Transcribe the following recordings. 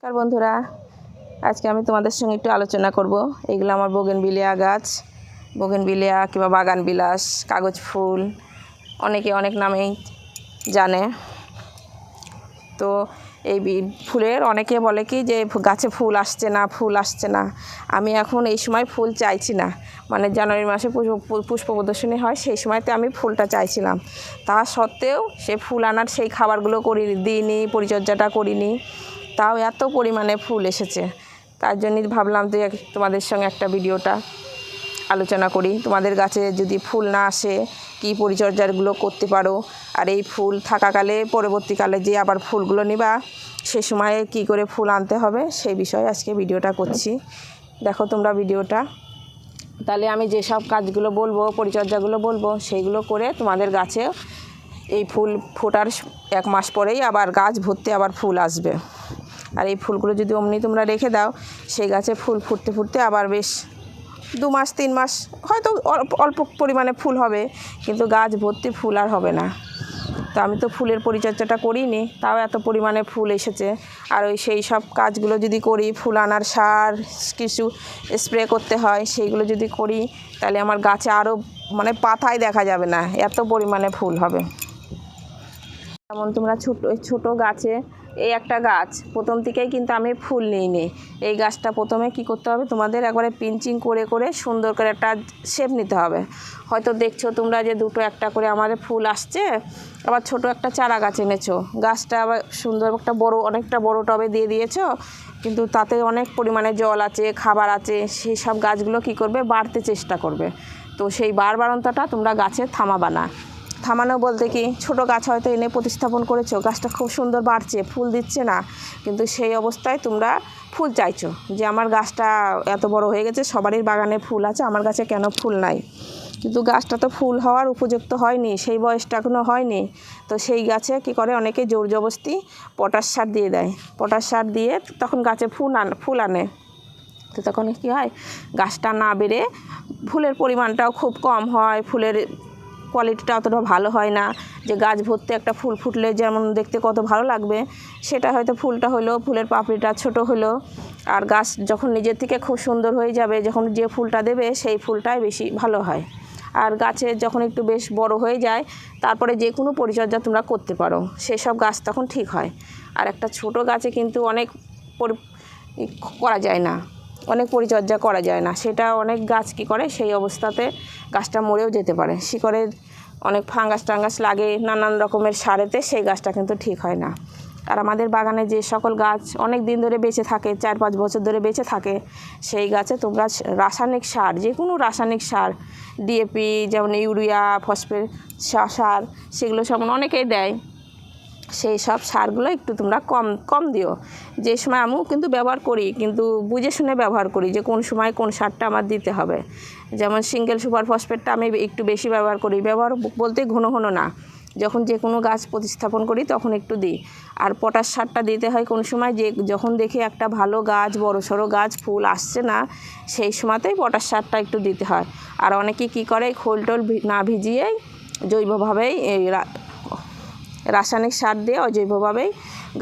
নমস্কার বন্ধুরা, আজকে আমি তোমাদের সঙ্গে একটু আলোচনা করব। এইগুলো আমার বোগেনভিলিয়া গাছ, বোগেনভিলিয়া কিংবা বাগান বিলাস, কাগজ ফুল, অনেকে অনেক নামেই জানে। তো এই ফুলের অনেকে বলে কি যে গাছে ফুল আসছে না। আমি এখন এই সময় ফুল চাইছি না, মানে জানুয়ারি মাসে পুষ্প প্রদর্শনী হয়, সেই সময়তে আমি ফুলটা চাইছিলাম। তা সত্ত্বেও সে ফুল আনার সেই খাবারগুলো দিইনি, পরিচর্যাটা করিনি, তাও এত পরিমাণে ফুল এসেছে। তার জন্যই ভাবলাম যে তোমাদের সঙ্গে একটা ভিডিওটা আলোচনা করি। তোমাদের গাছে যদি ফুল না আসে কী পরিচর্যাগুলো করতে পারো, আর এই ফুল থাকাকালে পরবর্তীকালে যে আবার ফুলগুলো নিবা সে সময়ে কি করে ফুল আনতে হবে সেই বিষয়ে আজকে ভিডিওটা করছি। দেখো তোমরা ভিডিওটা, তাহলে আমি যেসব কাজগুলো বলবো, পরিচর্যাগুলো বলবো, সেইগুলো করে তোমাদের গাছে এই ফুল ফোটার 1 মাস পরেই আবার গাছ ভর্তি আবার ফুল আসবে। আর এই ফুলগুলো যদি অমনি তোমরা রেখে দাও, সেই গাছে ফুল ফুটতে আবার বেশ 2 মাস 3 মাস হয়তো অল্প পরিমাণে ফুল হবে, কিন্তু গাছ ভর্তি ফুল আর হবে না। তো আমি তো ফুলের পরিচর্যাটা করিনি, তাও এত পরিমাণে ফুল এসেছে। আর সেই সব কাজগুলো যদি করি, ফুল আনার সার কিছু স্প্রে করতে হয়, সেইগুলো যদি করি তাহলে আমার গাছে আরও পাতাই দেখা যাবে না, এত পরিমাণে ফুল হবে। যেমন তোমরা ছোট গাছে এই একটা গাছ প্রথম থেকেই কিন্তু আমি ফুল নিইনি। এই গাছটা প্রথমে কি করতে হবে, তোমাদের একবারে পিঞ্চিং করে সুন্দর করে একটা শেপ নিতে হবে। হয়তো দেখছো তোমরা যে 2-1 করে আমাদের ফুল আসছে, আবার ছোট একটা চারা গাছ এনেছো, গাছটা আবার সুন্দর অনেকটা বড় টবে দিয়ে দিয়েছো, কিন্তু তাতে অনেক পরিমাণে জল আছে, খাবার আছে, সেই সব গাছগুলো কি করবে, বাড়তে চেষ্টা করবে। তো সেই বাড়ন্তটা তোমরা গাছে থামাবা না। থামানো বলতে কি, ছোট গাছ হয়তো এনে প্রতিস্থাপন করেছো, গাছটা খুব সুন্দর বাড়ছে, ফুল দিচ্ছে না, কিন্তু সেই অবস্থায় তোমরা ফুল চাইছো যে আমার গাছটা এত বড় হয়ে গেছে, সবারই বাগানে ফুল আছে, আমার গাছে কেন ফুল নাই। কিন্তু গাছটা তো ফুল হওয়ার উপযুক্ত হয়নি, সেই বয়সটা এখনও হয়নি। তো সেই গাছে কি করে, অনেকে জোর জবরদস্তি পটাশ সার দিয়ে দেয়, পটাশ সার দিয়ে তখন গাছে ফুল আনে। তো তখন কী হয়, গাছটা না বেড়ে ফুলের পরিমাণটাও খুব কম হয়, ফুলের কোয়ালিটিটা অতটা ভালো হয় না। যে গাছ ভর্তি একটা ফুল ফুটলে যেমন দেখতে কত ভালো লাগবে, সেটা হয়তো ফুলটা হলো, ফুলের পাপড়িটা ছোট হলো, আর গাছ যখন নিজের থেকে খুব সুন্দর হয়ে যাবে, যখন যে ফুলটা দেবে সেই ফুলটাই বেশি ভালো হয়। আর গাছে যখন একটু বেশ বড় হয়ে যায়, তারপরে যে কোনো পরিচর্যা তোমরা করতে পারো, সেসব গাছ তখন ঠিক হয়। আর একটা ছোট গাছে কিন্তু অনেক করা যায় না, অনেক পরিচর্যা করা যায় না, সেটা অনেক গাছ কী করে, সেই অবস্থাতে গাছটা মরেও যেতে পারে। শিকড়ের অনেক ফাঙ্গাস লাগে নানান রকমের সারেতে, সেই গাছটা কিন্তু ঠিক হয় না। আর আমাদের বাগানে যে সকল গাছ অনেক দিন ধরে বেঁচে থাকে, 4-5 বছর ধরে বেঁচে থাকে, সেই গাছে তোমরা রাসায়নিক সার, যে কোনো রাসায়নিক সার, ডিএপি যেমন ইউরিয়া, ফসফেট সার, সেগুলো সব অনেকেই দেয়, সেই সব সারগুলো একটু তোমরা কম দিও। যে সময় আমিও কিন্তু ব্যবহার করি, কিন্তু বুঝে শুনে ব্যবহার করি যে কোন সময় কোন সারটা আমার দিতে হবে। যেমন সিঙ্গেল সুপার ফসফেটটা আমি একটু বেশি ব্যবহার করি, ব্যবহার বলতে ঘন না, যখন যে কোনো গাছ প্রতিস্থাপন করি তখন একটু দিই। আর পটাশ সারটা দিতে হয় কোন সময়, যখন দেখি একটা ভালো গাছ, বড়সড় গাছ, ফুল আসছে না, সেই সময়তেই পটাশ সারটা একটু দিতে হয়। আর অনেকে কী করে, খোল টোল না ভিজিয়েই জৈবভাবেই রাসায়নিক সার দিয়ে অজৈবভাবেই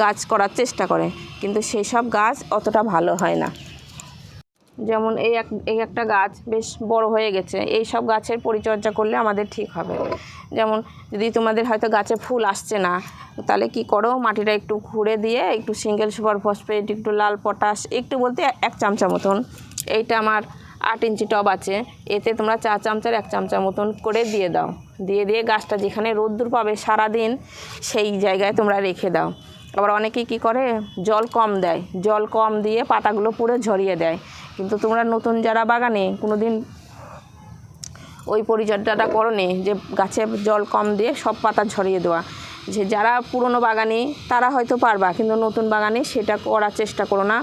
গাছ করার চেষ্টা করে, কিন্তু সেই সব গাছ অতটা ভালো হয় না। যেমন এই একটা গাছ বেশ বড় হয়ে গেছে, এই সব গাছের পরিচর্যা করলে আমাদের ঠিক হবে। যেমন যদি তোমাদের হয়তো গাছে ফুল আসছে না, তাহলে কি করো, মাটিটা একটু খুঁড়ে দিয়ে একটু সিঙ্গেল সুপার ফসফেট, একটু লাল পটাশ, একটু বলতে 1 চামচা মতন, এইটা আমার 8 ইঞ্চি টব আছে, এতে তোমরা 4 চামচার 1 চামচা মতন করে দিয়ে দাও। দিয়ে গাছটা যেখানে রোদ্দুর পাবে সারাদিন, সেই জায়গায় তোমরা রেখে দাও। আবার অনেকেই কী করে, জল কম দেয়, জল কম দিয়ে পাতাগুলো পুরো ঝরিয়ে দেয়। কিন্তু তোমরা নতুন যারা বাগানে কোনো দিন ওই পরিচর্যাটা করোনি, যে গাছে জল কম দিয়ে সব পাতা ঝরিয়ে দেওয়া, যে যারা পুরনো বাগানি তারা হয়তো পারবা, কিন্তু নতুন বাগানে সেটা করার চেষ্টা করো না।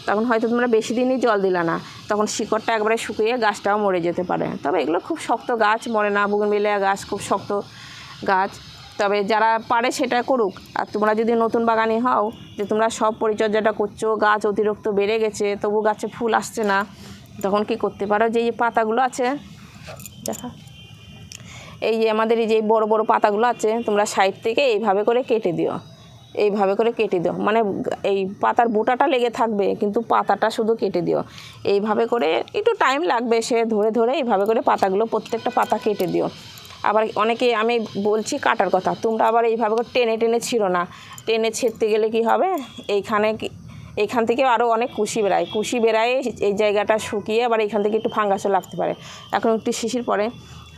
তখন হয়তো তোমরা বেশি দিনই জল দিলা না, তখন শিকড়টা একবারে শুকিয়ে গাছটাও মরে যেতে পারে। তবে এগুলো খুব শক্ত গাছ, মরে না, বোগেনভিলিয়া গাছ খুব শক্ত গাছ। তবে যারা পারে সেটা করুক। আর তোমরা যদি নতুন বাগানি হও, যে তোমরা সব পরিচর্যাটা করছো, গাছ অতিরিক্ত বেড়ে গেছে, তবু গাছে ফুল আসছে না, তখন কি করতে পারো, যে এই পাতাগুলো আছে দেখা, এই যে আমাদের এই যে বড় বড় পাতাগুলো আছে, তোমরা সাইড থেকে এইভাবে করে কেটে দিও। এইভাবে করে কেটে দিও, মানে এই পাতার বুটাটা লেগে থাকবে কিন্তু পাতাটা শুধু কেটে দিও। এইভাবে করে একটু টাইম লাগবে, সে ধরে ধরে এইভাবে করে পাতাগুলো প্রত্যেকটা পাতা কেটে দিও। আবার অনেকে আমি বলছি কাটার কথা, তোমরা আবার এইভাবে করে টেনে টেনে ছিঁড়ো না। টেনে ছিঁড়তে গেলে কি হবে, এইখান থেকে আরও অনেক কুশি বেরায়, কুশি বেরায় এই জায়গাটা শুকিয়ে আবার এইখান থেকে একটু ফাঙ্গাসও লাগতে পারে, এখন একটু শিশির পরে।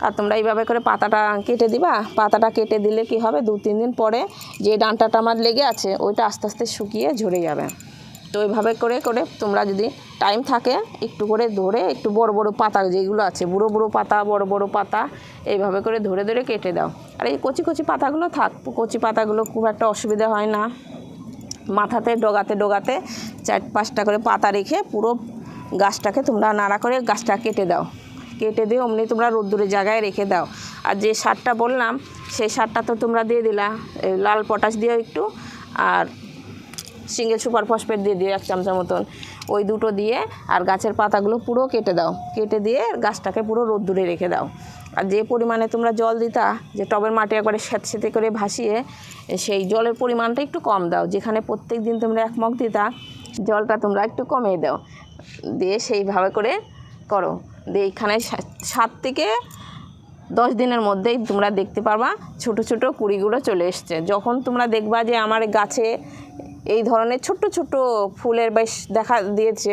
আর তোমরা এইভাবে করে পাতাটা কেটে দিবা। পাতাটা কেটে দিলে কি হবে, 2-3 দিন পরে যে ডাঁটাটা আমার লেগে আছে ওইটা আস্তে আস্তে শুকিয়ে ঝরে যাবে। তো এইভাবে করে করে তোমরা যদি টাইম থাকে একটু করে ধরে একটু বড় বড় পাতা যেগুলো আছে, বুড়ো বুড়ো পাতা, বড় বড় পাতা, এইভাবে করে ধরে ধরে কেটে দাও। আর এই কচি কচি পাতাগুলো থাক, কচি পাতাগুলো খুব একটা অসুবিধা হয় না। মাথাতে ডগাতে ডগাতে 4-5টা করে পাতা রেখে পুরো গাছটাকে তোমরা নাড়া করে গাছটা কেটে দাও। কেটে দিয়ে অমনি তোমরা রোদ্দুরের জায়গায় রেখে দাও। আর যে সারটা বললাম সেই সারটা তো তোমরা দিয়ে দিলা, লাল পটাশ দিও একটু, আর সিঙ্গেল সুপার ফসফেট দিয়ে দিও 1 চামচা মতন। ওই দুটো দিয়ে আর গাছের পাতাগুলো পুরো কেটে দাও, কেটে দিয়ে গাছটাকে পুরো রোদ্দুরে রেখে দাও। আর যে পরিমাণে তোমরা জল দিতা, যে টবের মাটি একবারে স্যাঁতস্যাঁতে করে ভাসিয়ে, সেই জলের পরিমাণটা একটু কম দাও। যেখানে প্রত্যেক দিন তোমরা 1 মগ দিতা, জলটা তোমরা একটু কমিয়ে দাও, দিয়ে সেইভাবে করে করো। দিয়ে এইখানে 7 থেকে 10 দিনের মধ্যেই তোমরা দেখতে পারবা ছোট ছোট কুঁড়িগুলো চলে এসছে। যখন তোমরা দেখবা যে আমার গাছে এই ধরনের ছোট্ট ছোট্ট ফুলের বেশ দেখা দিয়েছে,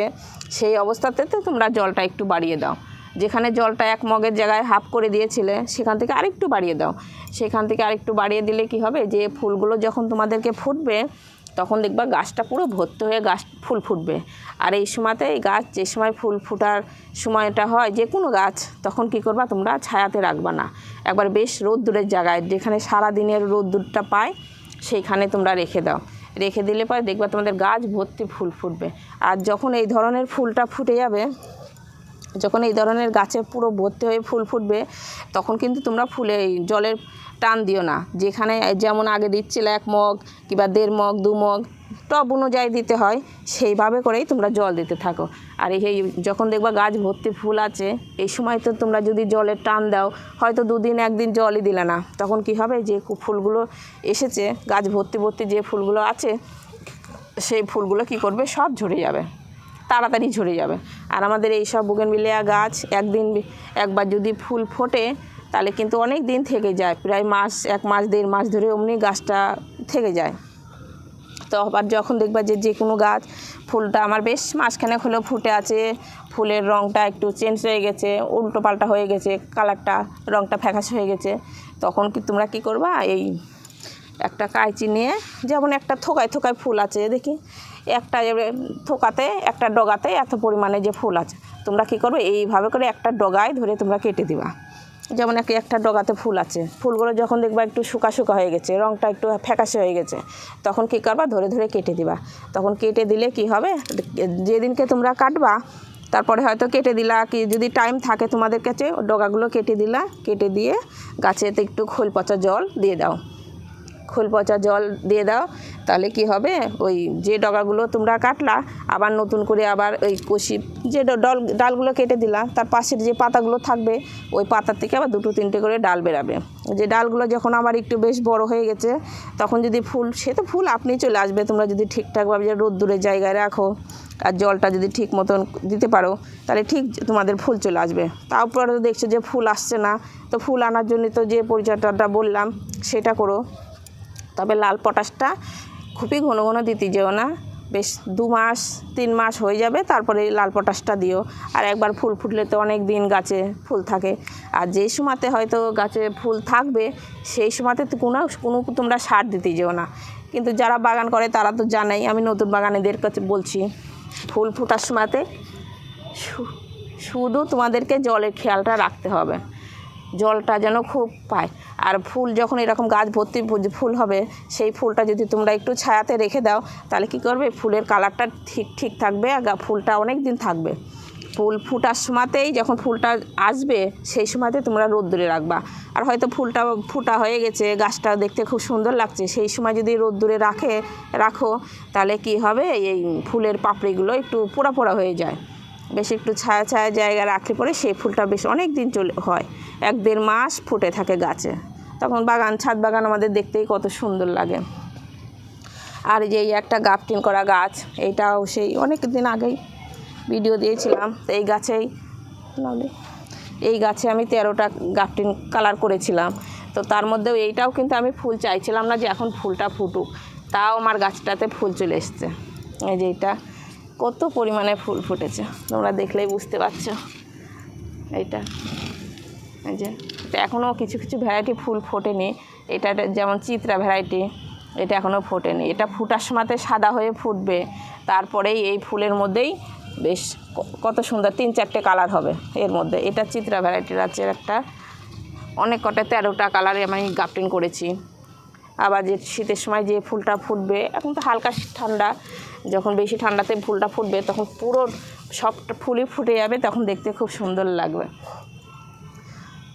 সেই অবস্থাতে তোমরা জলটা একটু বাড়িয়ে দাও। যেখানে জলটা 1 মগের জায়গায় হাফ করে দিয়েছিলে সেখান থেকে আরেকটু বাড়িয়ে দাও। সেখান থেকে আরেকটু বাড়িয়ে দিলে কি হবে, যে ফুলগুলো যখন তোমাদেরকে ফুটবে তখন দেখবা গাছটা পুরো ভর্তি হয়ে গাছ ফুল ফুটবে। আর এই সময়তে এই গাছ যে সময় ফুল ফোটার সময়টা হয় যে কোনো গাছ, তখন কি করবা, তোমরা ছায়াতে রাখবা না, একবার বেশ রোদ্দুরের জায়গায় যেখানে সারা দিনের রোদ্দুরটা পায় সেইখানে তোমরা রেখে দাও। রেখে দিলে পরে দেখবা তোমাদের গাছ ভর্তি ফুল ফুটবে। আর যখন এই ধরনের ফুলটা ফুটে যাবে, যখন এই ধরনের গাছে পুরো ভর্তি হয়ে ফুল ফুটবে, তখন কিন্তু তোমরা ফুলে জলের টান দিও না। যেখানে যেমন আগে দিচ্ছিলে 1 মগ কিংবা 1.5 মগ 2 মগ টব অনুযায়ী দিতে হয়, সেইভাবে করেই তোমরা জল দিতে থাকো। আর এই যখন দেখবা গাছ ভর্তি ফুল আছে, এই সময় তো তোমরা যদি জলের টান দাও, হয়তো 2 দিন 1 দিন জলই দিলে না, তখন কি হবে, যে ফুলগুলো এসেছে গাছ ভর্তি ভর্তি যে ফুলগুলো আছে, সেই ফুলগুলো কি করবে, সব ঝরে যাবে, তাড়াতাড়ি ঝরে যাবে। আর আমাদের এই সব বোগেনভিলিয়া গাছ একবার যদি ফুল ফোটে তাহলে কিন্তু অনেক দিন থেকে যায়, প্রায় 1 মাস 1.5 মাস ধরে অমনি গাছটা থেকে যায়। তো আবার যখন দেখবা যে কোনো গাছ ফুলটা আমার বেশ মাসখানেক হলেও ফুটে আছে, ফুলের রঙটা একটু চেঞ্জ হয়ে গেছে, উল্টো পাল্টা হয়ে গেছে, কালারটা রঙটা ফ্যাকাশে হয়ে গেছে, তখন কি তোমরা কি করবা, এই একটা কাঁচি নিয়ে, যেমন একটা থোকায় থোকায় ফুল আছে দেখি, একটা থোকাতে একটা ডগাতে এত পরিমাণে যে ফুল আছে, তোমরা কি করবে, এইভাবে করে একটা ডগায় ধরে তোমরা কেটে দিবা। যেমন একটা ডগাতে ফুল আছে, ফুলগুলো যখন দেখবা একটু শুকা শুকা হয়ে গেছে, রঙটা একটু ফ্যাকাশে হয়ে গেছে, তখন কি করবা, ধরে ধরে কেটে দিবা। তখন কেটে দিলে কি হবে, যেদিনকে তোমরা কাটবা তারপরে হয়তো কেটে দিলা, কি যদি টাইম থাকে তোমাদের কাছে, ডগাগুলো কেটে দিলা, কেটে দিয়ে গাছেতে একটু খোল পচা জল দিয়ে দাও। খোল পচা জল দিয়ে দাও, তাহলে কি হবে, ওই যে ডগাগুলো তোমরা কাটলা আবার নতুন করে আবার ওই কষি যে ডালগুলো কেটে দিলা, তার পাশের যে পাতাগুলো থাকবে ওই পাতার থেকে আবার 2-3টে করে ডাল বেরাবে। যে ডালগুলো যখন আবার একটু বেশ বড় হয়ে গেছে, তখন যদি ফুল, সে তো ফুল আপনি চলে আসবে, তোমরা যদি ঠিকঠাকভাবে যে রোদ্দুরের জায়গায় রাখো আর জলটা যদি ঠিক মতন দিতে পারো, তাহলে ঠিক তোমাদের ফুল চলে আসবে। তারপরে তো দেখছো যে ফুল আসছে না, তো ফুল আনার জন্য তো যে পরিচর্যাটা বললাম সেটা করো। তবে লাল পটাশটা খুবই ঘন ঘন দিতে যেও না, বেশ 2 মাস 3 মাস হয়ে যাবে, তারপরে লাল পটাশটা দিও। আর একবার ফুল ফুটলে তো অনেক দিন গাছে ফুল থাকে। আর যে সময়তে হয়তো গাছে ফুল থাকবে সেই সময়তে তো কোনো তোমরা সার দিতে যেও না। কিন্তু যারা বাগান করে তারা তো জানেই, আমি নতুন বাগানেদের কাছে বলছি, ফুল ফোটার সময়তে শুধু তোমাদেরকে জলের খেয়ালটা রাখতে হবে, জলটা যেন খুব পায়। আর ফুল যখন এরকম গাছ ভর্তি ফুল হবে, সেই ফুলটা যদি তোমরা একটু ছায়াতে রেখে দাও, তাহলে কি করবে, ফুলের কালারটা ঠিক থাকবে আর ফুলটা অনেক দিন থাকবে। ফুল ফোটার সময়তেই যখন ফুলটা আসবে সেই সময়তে তোমরা রোদ্দুরে রাখবা। আর হয়তো ফুলটা ফোটা হয়ে গেছে, গাছটা দেখতে খুব সুন্দর লাগছে, সেই সময় যদি রোদ্দুরে রাখো তাহলে কি হবে, এই ফুলের পাপড়িগুলো একটু পোড়া পোড়া হয়ে যায়। বেশ একটু ছায়া ছায়া জায়গায় রাখলে পরে সেই ফুলটা বেশ অনেক দিন হয়, 1-1.5 মাস ফুটে থাকে গাছে, তখন ছাদ বাগান আমাদের দেখতেই কত সুন্দর লাগে। আর যে এই একটা গাফটিন করা গাছ, এইটাও সেই অনেক দিন আগেই ভিডিও দিয়েছিলাম। তো এই গাছে আমি 13টা গাফটিন কালার করেছিলাম। তো তার মধ্যেও এইটাও কিন্তু আমি ফুল চাইছিলাম না যে এখন ফুলটা ফুটুক, তাও আমার গাছটাতে ফুল চলে এসছে। এই যে এটা কত পরিমাণে ফুল ফুটেছে তোমরা দেখলেই বুঝতে পারছো। এইটা এই যে এখনও কিছু কিছু ভ্যারাইটি ফুল ফোটেনি। এটা যেমন চিত্রা ভ্যারাইটি, এটা এখনও ফোটেনি। এটা ফুটার সময়তে সাদা হয়ে ফুটবে, তারপরেই এই ফুলের মধ্যেই বেশ কত সুন্দর 3-4টে কালার হবে এর মধ্যে। এটা চিত্রা ভ্যারাইটির আছে একটা, অনেক কটা 13টা কালারে আমি গাফটিন করেছি। আবার যে শীতের সময় যে ফুলটা ফুটবে, এখন তো হালকা ঠান্ডা, যখন বেশি ঠান্ডাতে ফুলটা ফুটবে তখন পুরো সবটা ফুলই ফুটে যাবে, তখন দেখতে খুব সুন্দর লাগবে।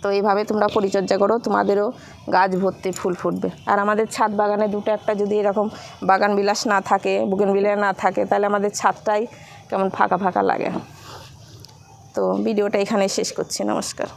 তো এইভাবে তোমরা পরিচর্যা করো, তোমাদেরও গাছ ভর্তি ফুল ফুটবে। আর আমাদের ছাদ বাগানে দুটো একটা যদি এরকম বাগান বিলাস না থাকে, বুগেনভিলিয়া না থাকে, তাহলে আমাদের ছাদটাই কেমন ফাঁকা ফাঁকা লাগে। তো ভিডিওটা এখানে শেষ করছি। নমস্কার।